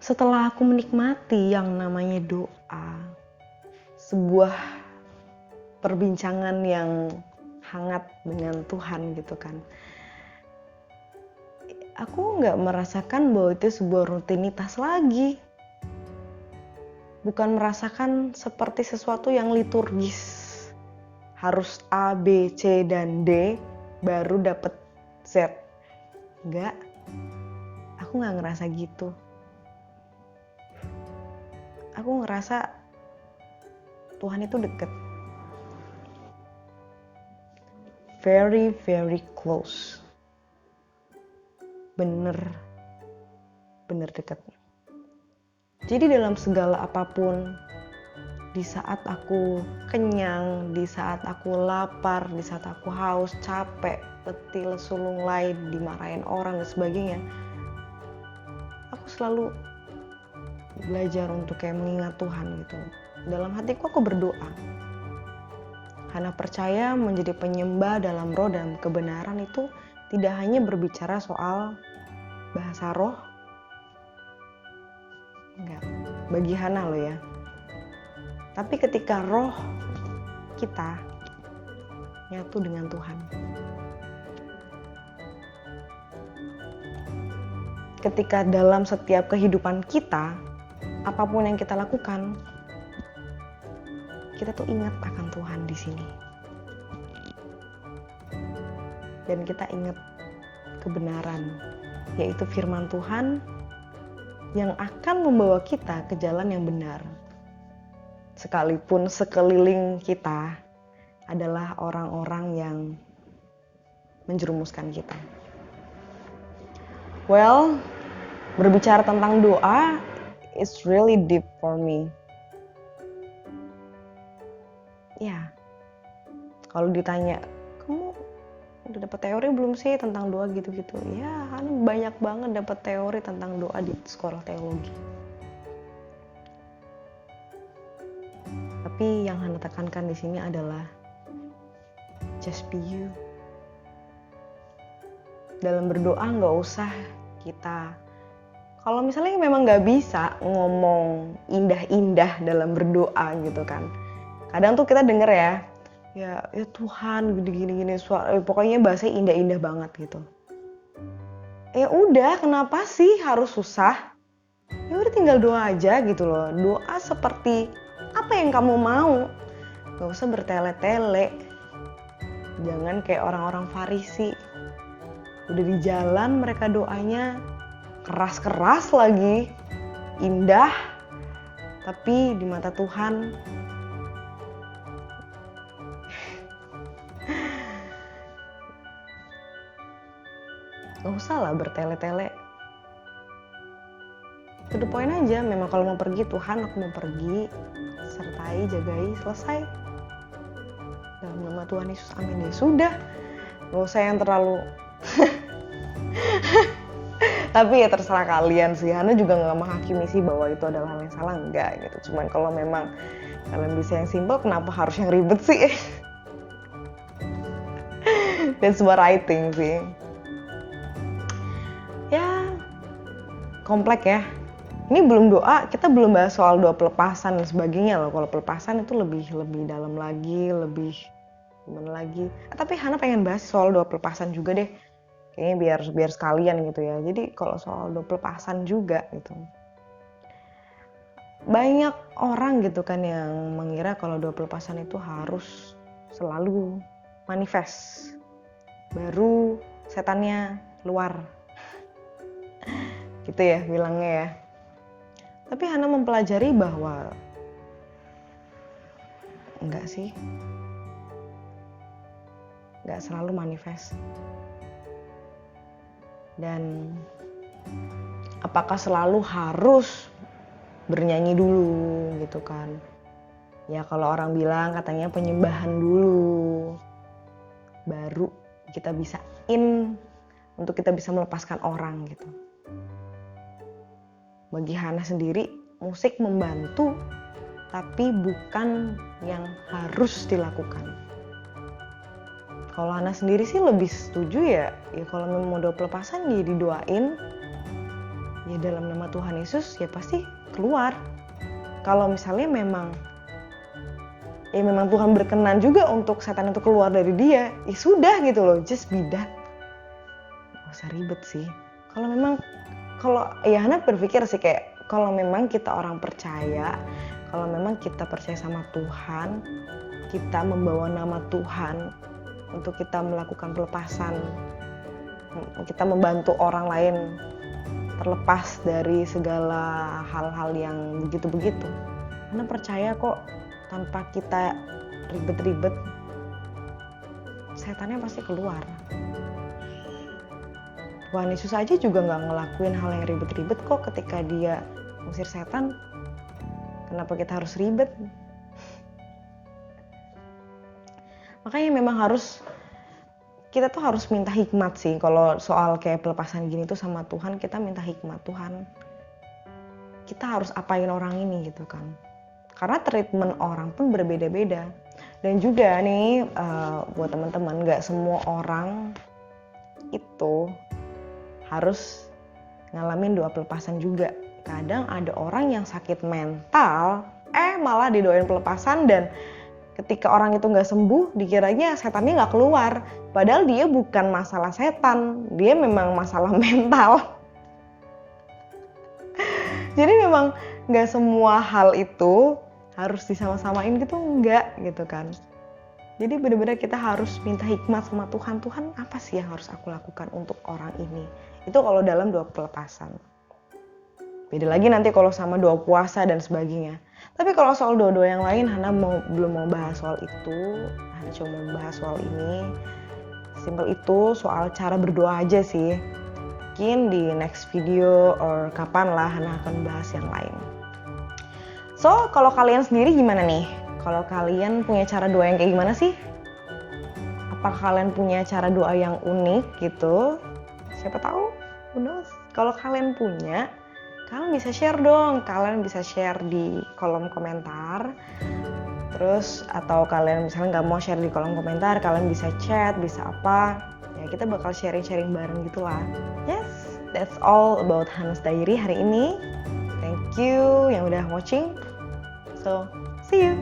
setelah aku menikmati yang namanya doa, sebuah perbincangan yang hangat dengan Tuhan gitu kan, aku nggak merasakan bahwa itu sebuah rutinitas lagi. Bukan merasakan seperti sesuatu yang liturgis. Harus A, B, C, dan D baru dapet Z. Enggak, aku nggak ngerasa gitu. Aku ngerasa Tuhan itu deket. Very, very close. Bener deket. Jadi dalam segala apapun, di saat aku kenyang, di saat aku lapar, di saat aku haus, capek, letih, lesu, lunglai, dimarahin orang dan sebagainya, aku selalu belajar untuk kayak mengingat Tuhan gitu. Dalam hatiku aku berdoa. Karena percaya menjadi penyembah dalam roh dan kebenaran itu tidak hanya berbicara soal bahasa roh. Enggak, bagi Hana loh ya. Tapi ketika roh kita nyatu dengan Tuhan. Ketika dalam setiap kehidupan kita, apapun yang kita lakukan, kita tuh ingat akan Tuhan di sini. Dan kita ingat kebenaran, yaitu firman Tuhan yang akan membawa kita ke jalan yang benar. Sekalipun sekeliling kita adalah orang-orang yang menjerumuskan kita. Well, berbicara tentang doa, it's really deep for me. Ya, kalau ditanya, kamu udah dapat teori belum sih tentang doa gitu-gitu? Ya, kan banyak banget dapat teori tentang doa di sekolah teologi. Tapi yang Hana tekankan di sini adalah just be you. Dalam berdoa nggak usah kita, kalau misalnya memang nggak bisa ngomong indah-indah dalam berdoa gitu kan. Kadang tuh kita denger ya Tuhan gini-gini pokoknya bahasanya indah-indah banget gitu. Ya udah, kenapa sih harus susah? Ya udah tinggal doa aja gitu loh. Doa seperti apa yang kamu mau. Gak usah bertele-tele. Jangan kayak orang-orang Farisi. Udah di jalan mereka doanya keras-keras lagi. Indah. Tapi di mata Tuhan gak usah lah bertele-tele. To the point aja, memang kalau mau pergi, Tuhan aku mau pergi, sertai, jagai, selesai. Dalam nama Tuhan Yesus, amin. Ya sudah, gak usah yang terlalu tapi ya terserah kalian sih. Hana juga gak menghakimi sih bahwa itu adalah hal yang salah, enggak gitu. Cuman kalau memang kalian bisa yang simple, kenapa harus yang ribet sih? That's what I think sih. Ya, komplek ya. Ini belum doa, kita belum bahas soal doa pelepasan dan sebagainya loh. Kalau pelepasan itu lebih dalam lagi, lebih gimana lagi. Tapi Hana pengen bahas soal doa pelepasan juga deh. Kayaknya biar sekalian gitu ya. Jadi kalau soal doa pelepasan juga gitu. Banyak orang gitu kan yang mengira kalau doa pelepasan itu harus selalu manifest. Baru setannya keluar. Gitu ya bilangnya ya. Tapi Hana mempelajari bahwa enggak sih. Enggak selalu manifest. Dan apakah selalu harus bernyanyi dulu gitu kan. Ya kalau orang bilang katanya penyembahan dulu. Baru kita bisa untuk kita bisa melepaskan orang gitu. Bagi Hana sendiri, musik membantu, tapi bukan yang harus dilakukan. Kalau Hana sendiri sih lebih setuju ya kalau memang mau doa pelepasan ya didoain. ya dalam nama Tuhan Yesus ya pasti keluar. Kalau misalnya memang Tuhan berkenan juga untuk setan itu keluar dari dia, ya sudah gitu loh, just be that. Gak usah ribet sih. Kalau Hana berpikir sih kayak kalau memang kita orang percaya, kalau memang kita percaya sama Tuhan, kita membawa nama Tuhan untuk kita melakukan pelepasan, kita membantu orang lain terlepas dari segala hal-hal yang begitu-begitu. Hana percaya kok tanpa kita ribet-ribet, setannya pasti keluar. Tuhan Yesus aja juga gak ngelakuin hal yang ribet-ribet kok ketika dia ngusir setan. Kenapa kita harus ribet? Makanya memang kita tuh harus minta hikmat sih. Kalau soal kayak pelepasan gini tuh sama Tuhan, kita minta hikmat. Tuhan, kita harus apain orang ini gitu kan. Karena treatment orang pun berbeda-beda. Dan juga nih buat teman-teman, gak semua orang itu harus ngalamin doa pelepasan juga. Kadang ada orang yang sakit mental, malah didoain pelepasan, dan ketika orang itu gak sembuh, dikiranya setannya gak keluar. Padahal dia bukan masalah setan, dia memang masalah mental. Jadi memang gak semua hal itu harus disama-samain gitu, enggak gitu kan. Jadi benar-benar kita harus minta hikmat sama Tuhan. Tuhan, apa sih yang harus aku lakukan untuk orang ini? Itu kalau dalam doa pelepasan. Beda lagi nanti kalau sama doa puasa dan sebagainya. Tapi kalau soal doa-doa yang lain, Hana belum mau bahas soal itu. Hana cuma mau bahas soal ini. Simple itu, soal cara berdoa aja sih. Mungkin di next video or kapan lah Hana akan bahas yang lain. So, kalau kalian sendiri gimana nih? Kalau kalian punya cara doa yang kayak gimana sih? Apakah kalian punya cara doa yang unik gitu? Siapa tahu, who knows? Kalau kalian punya, kalian bisa share dong. Kalian bisa share di kolom komentar. Terus, atau kalian misalnya nggak mau share di kolom komentar, kalian bisa chat, bisa apa. Ya, kita bakal sharing-sharing bareng gitu lah. Yes, that's all about Hana's Diary hari ini. Thank you yang udah watching. So, see you!